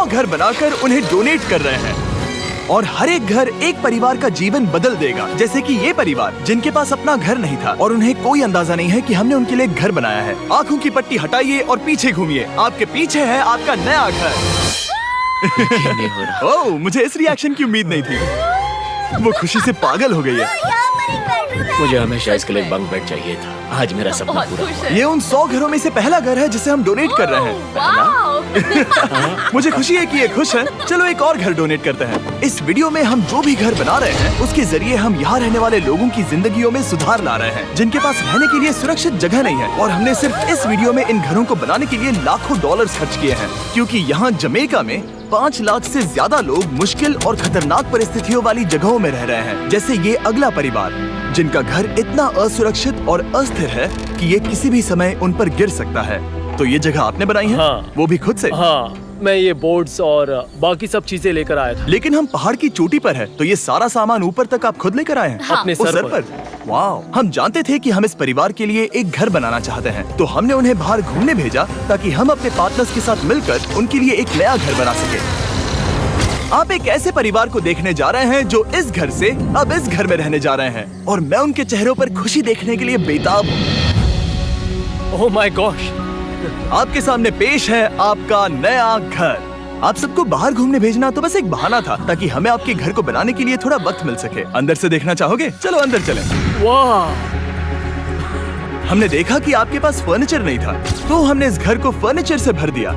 100 घर बनाकर उन्हें डोनेट कर रहे हैं। और हर एक घर एक परिवार का जीवन बदल देगा। जैसे कि ये परिवार जिनके पास अपना घर नहीं था और उन्हें कोई अंदाजा नहीं है कि हमने उनके लिए घर बनाया है। आंखों की पट्टी हटाइए और पीछे घूमिए। आपके पीछे है आपका नया घर। ओह, मुझे इस रिएक्शन की उम्मीद नहीं थी। वो खुशी से पागल हो गई है। मुझे हमेशा इसके लिए बंक बेड चाहिए था। आज मेरा सपना पूरा हुआ। ये उन 100 घरों में से पहला घर है जिसे हम डोनेट कर रहे हैं। मुझे खुशी है कि ये खुश है। चलो एक और घर डोनेट करते हैं। इस वीडियो में हम जो भी घर बना रहे हैं उसके जरिए हम यहाँ रहने वाले लोगों की जिंदगियों में सुधार ला रहे हैं, जिनके पास रहने के लिए सुरक्षित जगह नहीं है। और हमने सिर्फ इस वीडियो में इन घरों को बनाने के लिए लाखों डॉलर्स खर्च किए हैं, क्योंकि यहाँ जमैका में 5 लाख से ज्यादा लोग मुश्किल और खतरनाक परिस्थितियों वाली जगहों में रह रहे हैं। जैसे ये अगला परिवार जिनका घर इतना असुरक्षित और अस्थिर है कि ये किसी भी समय उन पर गिर सकता है। तो ये जगह आपने बनाई है? हाँ। वो भी खुद से? हाँ, मैं ये बोर्ड्स और बाकी सब चीजें लेकर आया था। लेकिन हम पहाड़ की चोटी पर है, तो ये सारा सामान ऊपर तक आप खुद लेकर आए हैं? हाँ। अपने सर पर। वाह! हम जानते थे कि हम इस परिवार के लिए एक घर बनाना चाहते हैं, तो हमने उन्हें बाहर घूमने भेजा ताकि हम अपने पार्टनर्स के साथ मिलकर उनके लिए एक नया घर बना सके। आप एक ऐसे परिवार को देखने जा रहे हैं जो इस घर से अब इस घर में रहने जा रहे हैं, और मैं उनके चेहरों पर खुशी देखने के लिए बेताब हूँ। Oh my gosh! आपके सामने पेश है आपका नया घर। आप सबको बाहर घूमने भेजना तो बस एक बहाना था ताकि हमें आपके घर को बनाने के लिए थोड़ा वक्त मिल सके। अंदर से देखना चाहोगे? चलो अंदर चलें। वाह! हमने देखा कि आपके पास फर्नीचर नहीं था, तो हमने इस घर को फर्नीचर से भर दिया,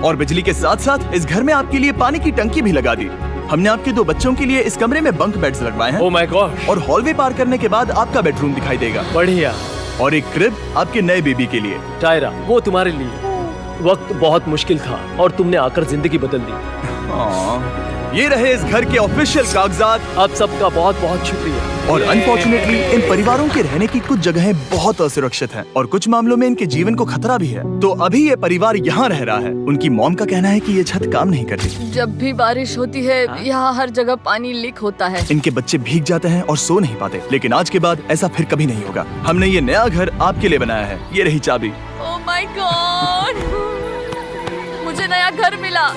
और बिजली के साथ साथ इस घर में आपके लिए पानी की टंकी भी लगा दी। हमने आपके 2 बच्चों के लिए इस कमरे में बंक बेड्स लगवाए हैं। Oh my God! और हॉलवे पार करने के बाद आपका बेडरूम दिखाई देगा। बढ़िया। और एक क्रिब आपके नए बेबी के लिए। टायरा, वो तुम्हारे लिए। वक्त बहुत मुश्किल था और तुमने आकर जिंदगी बदल दी। ये रहे इस घर के ऑफिशियल कागजात। आप सबका बहुत बहुत शुक्रिया। और अनफॉर्चुनेटली इन परिवारों के रहने की कुछ जगहें बहुत असुरक्षित हैं और कुछ मामलों में इनके जीवन को खतरा भी है। तो अभी ये परिवार यहाँ रह रहा है। उनकी मॉम का कहना है कि ये छत काम नहीं करती। जब भी बारिश होती है यहाँ हर जगह पानी लीक होता है। इनके बच्चे भीग जाते हैं और सो नहीं पाते। लेकिन आज के बाद ऐसा फिर कभी नहीं होगा। हमने ये नया घर आपके लिए बनाया है। ये रही चाबी। Oh my God! मुझे नया घर मिला।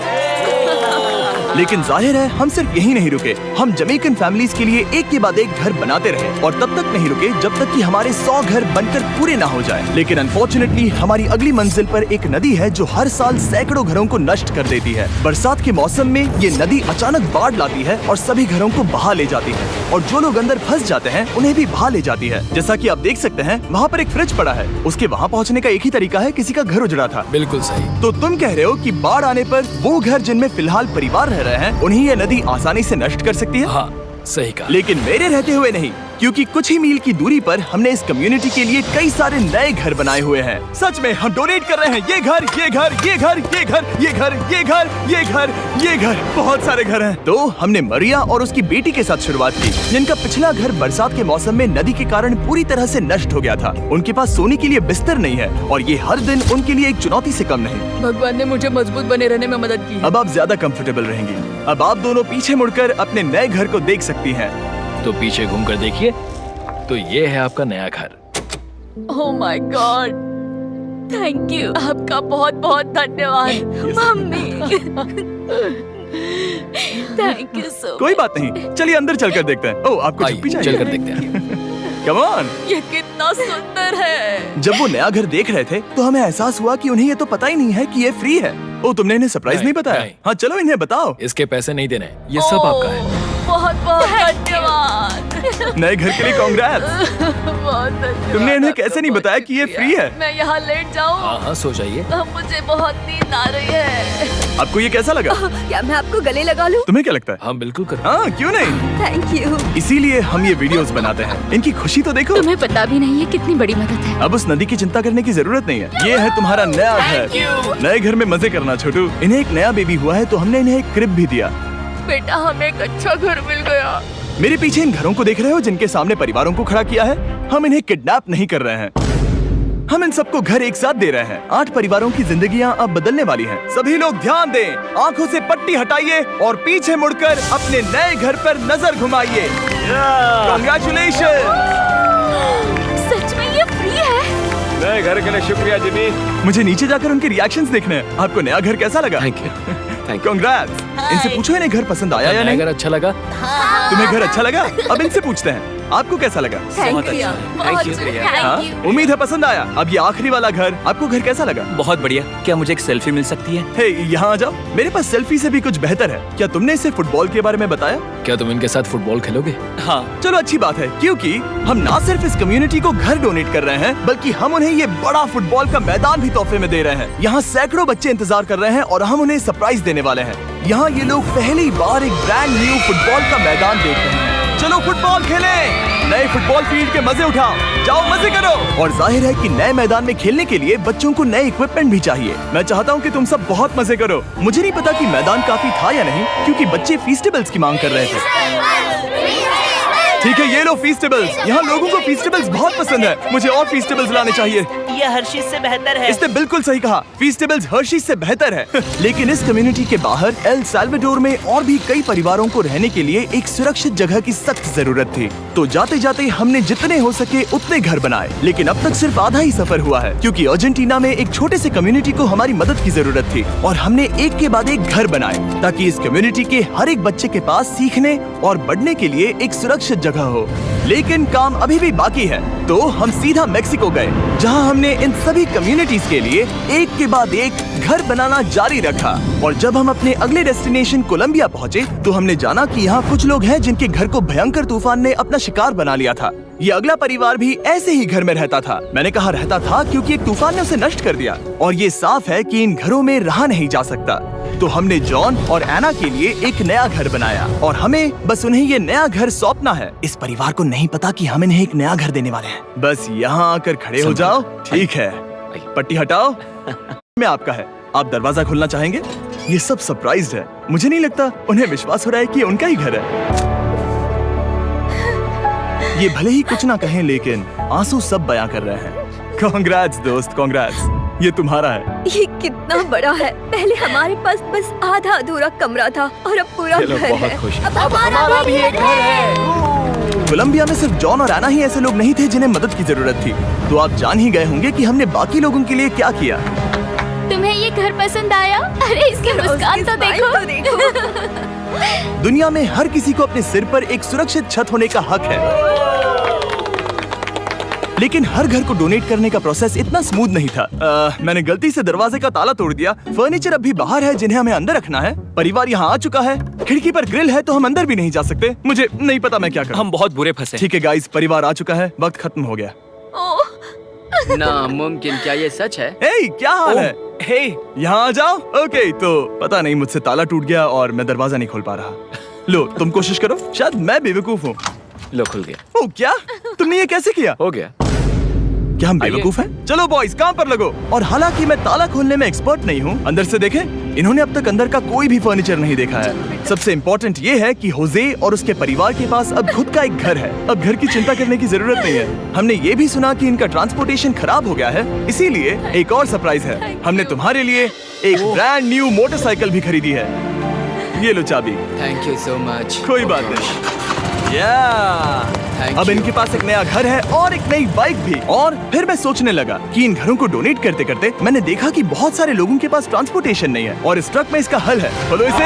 लेकिन जाहिर है हम सिर्फ यही नहीं रुके। हम जमैकन फैमिलीज के लिए एक के बाद एक घर बनाते रहे, और तब तक नहीं रुके जब तक कि हमारे 100 घर बनकर पूरे ना हो जाए। लेकिन अनफॉर्चुनेटली हमारी अगली मंजिल पर एक नदी है जो हर साल सैकड़ों घरों को नष्ट कर देती है। बरसात के मौसम में ये नदी अचानक बाढ़ लाती है और सभी घरों को बहा ले जाती है, और जो लोग अंदर फंस जाते हैं उन्हें भी बहा ले जाती है। जैसा कि आप देख सकते हैं वहाँ पर एक फ्रिज पड़ा है। उसके वहाँ पहुँचने का एक ही तरीका है, किसी का घर उजड़ा था। बिल्कुल सही। तो तुम कह रहे हो कि बाढ़ आने पर वो घर जिनमें फिलहाल परिवार रह रहे हैं उन्हें ये नदी आसानी से नष्ट कर सकती है? हाँ, सही कहा। लेकिन मेरे रहते हुए नहीं, क्योंकि कुछ ही मील की दूरी पर हमने इस कम्युनिटी के लिए कई सारे नए घर बनाए हुए हैं। सच में हम डोनेट कर रहे हैं। ये घर, ये घर, ये घर, ये घर, ये घर, ये घर, ये घर, ये घर, बहुत सारे घर हैं। तो हमने मरिया और उसकी बेटी के साथ शुरुआत की, जिनका पिछला घर बरसात के मौसम में नदी के कारण पूरी तरह से नष्ट हो गया था। उनके पास सोने के लिए बिस्तर नहीं है, और ये हर दिन उनके लिए एक चुनौती से कम नहीं। भगवान ने मुझे मजबूत बने रहने में मदद की। अब आप ज्यादा कंफर्टेबल रहेंगी। अब आप दोनों पीछे मुड़कर अपने नए घर को देख सकती हैं। तो पीछे घूमकर देखिए, तो ये है आपका नया घर। Oh my God! Thank you. आपका बहुत बहुत धन्यवाद मम्मी। Thank you so. कोई बात नहीं, चलिए अंदर चलकर देखते हैं। ओह, आपको चुप्पी चाहिए? चलकर देखते हैं। Come on. ये कितना सुंदर है। जब वो नया घर देख रहे थे तो हमें एहसास हुआ कि उन्हें ये तो पता ही नहीं है कि ये फ्री है। ओ, तुमने इन्हें सरप्राइज नहीं बताया? हाँ, चलो इन्हें बताओ। इसके पैसे नहीं देने, ये सब आपका है। बहुत बहुत धन्यवाद। नए घर के लिए कांग्रेट्स। बहुत धन्यवाद। तुमने इन्हें कैसे नहीं बताया कि ये फ्री है? मैं यहाँ लेट जाऊँ? हाँ हाँ, सो जाइए। मुझे बहुत नींद आ रही है। आपको ये कैसा लगा? क्या मैं आपको गले लगा लूं? तुम्हें क्या लगता है? हाँ बिल्कुल कर। हाँ, क्यों नहीं? Thank you. इसीलिए हम ये वीडियोस बनाते हैं। इनकी खुशी तो देखो। तुम्हें पता भी नहीं है कितनी बड़ी मदद है। अब उस नदी की चिंता करने की जरूरत नहीं है। ये है तुम्हारा नया घर। नए घर में मजे करना छोटू। इन्हें एक नया बेबी हुआ है तो हमने इन्हें एक क्रिब भी दिया। बेटा, हमें एक अच्छा घर मिल गया। मेरे पीछे इन घरों को देख रहे हो जिनके सामने परिवारों को खड़ा किया है? हम इन्हें किडनैप नहीं कर रहे हैं। हम इन सबको घर एक साथ दे रहे हैं। 8 परिवारों की जिंदगियां अब बदलने वाली हैं। सभी लोग ध्यान दें, आंखों से पट्टी हटाइए और पीछे मुड़कर अपने नए घर पर नजर घुमाइए। कांग्रेचुलेशन। सच में ये फ्री है? नए घर के लिए शुक्रिया जिमी। मुझे नीचे जाकर उनके रिएक्शंस देखने हैं। आपको नया घर कैसा लगा? Thank you. you. कांग्रेट्स। इनसे पूछो इन्हें घर पसंद आया या नहीं। अगर अच्छा लगा तुम्हें घर अच्छा लगा? अब इनसे पूछते हैं आपको कैसा लगा। Thank you Thank you. हाँ? उम्मीद है पसंद आया। अब ये आखिरी वाला घर, आपको घर कैसा लगा? बहुत बढ़िया। क्या मुझे एक सेल्फी मिल सकती है? हे, यहाँ आ जाओ। मेरे पास सेल्फी से भी कुछ बेहतर है। क्या तुमने इसे फुटबॉल के बारे में बताया? क्या तुम इनके साथ फुटबॉल खेलोगे? हाँ। चलो अच्छी बात है, क्योंकि हम ना सिर्फ इस कम्युनिटी को घर डोनेट कर रहे हैं, बल्कि हम उन्हें ये बड़ा फुटबॉल का मैदान भी तोहफे में दे रहे हैं। यहाँ सैकड़ों बच्चे इंतजार कर रहे हैं और हम उन्हें सरप्राइज देने वाले हैं। यहाँ ये लोग पहली बार एक ब्रांड न्यू फुटबॉल का मैदान देख रहे हैं। चलो फुटबॉल खेलें, नए फुटबॉल फील्ड के मजे उठाओ, जाओ मजे करो। और जाहिर है कि नए मैदान में खेलने के लिए बच्चों को नए इक्विपमेंट भी चाहिए। मैं चाहता हूँ कि तुम सब बहुत मजे करो। मुझे नहीं पता कि मैदान काफी था या नहीं, क्योंकि बच्चे फीस्टेबल्स की मांग कर रहे थे। ठीक है, ये लो फीस्टेबल्स। यहाँ लोगों को फीस्टेबल्स बहुत पसंद है। मुझे और फीस्टेबल्स लाने चाहिए। ये हर्शीज से बेहतर है। इसने बिल्कुल सही कहा, फीस्टेबल्स हर्शीज से बेहतर है। लेकिन इस कम्युनिटी के बाहर एल साल्वाडोर में और भी कई परिवारों को रहने के लिए एक सुरक्षित जगह की सख्त जरूरत थी। तो जाते जाते हमने जितने हो सके उतने घर बनाए, लेकिन अब तक सिर्फ आधा ही सफर हुआ है, क्योंकि अर्जेंटीना में एक छोटे से कम्युनिटी को हमारी मदद की जरूरत थी। और हमने एक के बाद एक घर बनाए, ताकि इस कम्युनिटी के हर एक बच्चे के पास सीखने और बढ़ने के लिए एक सुरक्षित जगह हो। लेकिन काम अभी भी बाकी है, तो हम सीधा मेक्सिको गए, जहां हमने इन सभी कम्युनिटीज के लिए एक के बाद एक घर बनाना जारी रखा। और जब हम अपने अगले डेस्टिनेशन कोलंबिया पहुंचे, तो हमने जाना कि यहाँ कुछ लोग हैं जिनके घर को भयंकर तूफान ने अपना शिकार बना लिया था। ये अगला परिवार भी ऐसे ही घर में रहता था। मैंने कहा रहता था, क्योंकि एक तूफान ने उसे नष्ट कर दिया, और ये साफ है कि इन घरों में रहा नहीं जा सकता। तो हमने जॉन और एना के लिए एक नया घर बनाया, और हमें बस उन्हें ये नया घर सौंपना है। इस परिवार को नहीं पता कि हम इन्हें एक नया घर देने वाले हैं। बस यहाँ आकर खड़े हो जाओ। ठीक है, पट्टी हटाओ। मैं आपका है। आप दरवाजा खोलना चाहेंगे? ये सब सरप्राइज्ड है। मुझे नहीं लगता उन्हें विश्वास हो रहा है कि उनका ही घर है। ये भले ही कुछ ना कहें, लेकिन आंसू सब बयां कर रहे हैं। कांग्रेट्स दोस्त, कांग्रेट्स। ये तुम्हारा है। ये कितना बड़ा है। पहले हमारे पास बस आधा अधूरा कमरा था, और अब पूरा घर है। अब हमारा भी एक घर है। कोलंबिया में सिर्फ जॉन और एना ही ऐसे लोग नहीं थे जिन्हें मदद की जरूरत थी। तो आप जान ही गए होंगे कि हमने बाकी लोगों के लिए क्या किया। तुम्हें ये घर पसंद आया? अरे इसकी मुस्कान तो देखो। दुनिया में हर किसी को अपने सिर पर एक सुरक्षित छत होने का हक है, लेकिन हर घर को डोनेट करने का प्रोसेस इतना स्मूथ नहीं था। मैंने गलती से दरवाजे का ताला तोड़ दिया। फर्नीचर अब भी बाहर है, जिन्हें हमें अंदर रखना है। परिवार यहाँ आ चुका है। खिड़की पर ग्रिल है, तो हम अंदर भी नहीं जा सकते। मुझे नहीं पता मैं क्या करूं। हम बहुत बुरे फंसे। ठीक है गाइस, परिवार आ चुका है। वक्त खत्म हो गया। नामुमकिन, क्या ये सच है? हे, क्या हाल है? हे, यहाँ आ जाओ। ओके, तो पता नहीं मुझसे ताला टूट गया और मैं दरवाजा नहीं खोल पा रहा। लो, तुम कोशिश करो। शायद मैं बेवकूफ हूँ। लो खुल गया। ओ क्या? तुमने ये कैसे किया? हो गया। क्या हम बेवकूफ हैं? चलो बॉयज, काम पर लगो। और हालांकि मैं ताला खोलने में एक्सपर्ट नहीं हूँ, अंदर से देखें, इन्होंने अब तक अंदर का कोई भी फर्नीचर नहीं देखा है। सबसे इम्पोर्टेंट ये है कि होजे और उसके परिवार के पास अब खुद का एक घर है। अब घर की चिंता करने की जरूरत नहीं है। हमने ये भी सुना कि इनका ट्रांसपोर्टेशन खराब हो गया है, इसीलिए एक और सरप्राइज है। हमने तुम्हारे लिए एक ब्रांड न्यू मोटरसाइकिल भी खरीदी है। ये लो चाबी। Thank you so much. कोई बात नहीं। अब इनके पास एक नया घर है और एक नई बाइक भी। और फिर मैं सोचने लगा कि इन घरों को डोनेट करते करते मैंने देखा कि बहुत सारे लोगों के पास ट्रांसपोर्टेशन नहीं है, और इस ट्रक में इसका हल है। खोलो इसे।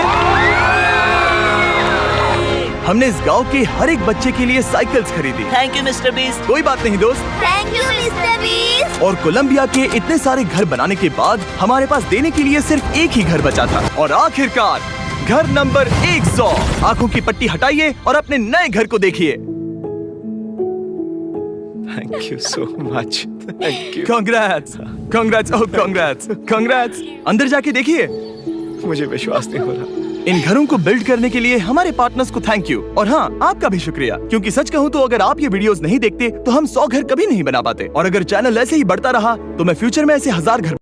हमने इस गांव के हर एक बच्चे के लिए साइकिल्स खरीदी। Thank you mister beast. कोई बात नहीं दोस्त। Thank you mister beast. और कोलंबिया के इतने सारे घर बनाने के बाद हमारे पास देने के लिए सिर्फ एक ही घर बचा था। और आखिरकार घर नंबर 100। आंखों की पट्टी हटाइए और अपने नए घर को देखिए। Thank you so much. Thank you. Congrats, congrats, oh congrats, congrats. अंदर जाके देखिए। मुझे विश्वास नहीं हो रहा। इन घरों को बिल्ड करने के लिए हमारे पार्टनर्स को थैंक यू। और हाँ, आपका भी शुक्रिया, क्योंकि सच कहूँ तो अगर आप ये वीडियोस नहीं देखते तो हम 100 घर कभी नहीं बना पाते। और अगर चैनल ऐसे ही बढ़ता रहा तो मैं फ्यूचर में ऐसे 1000 घर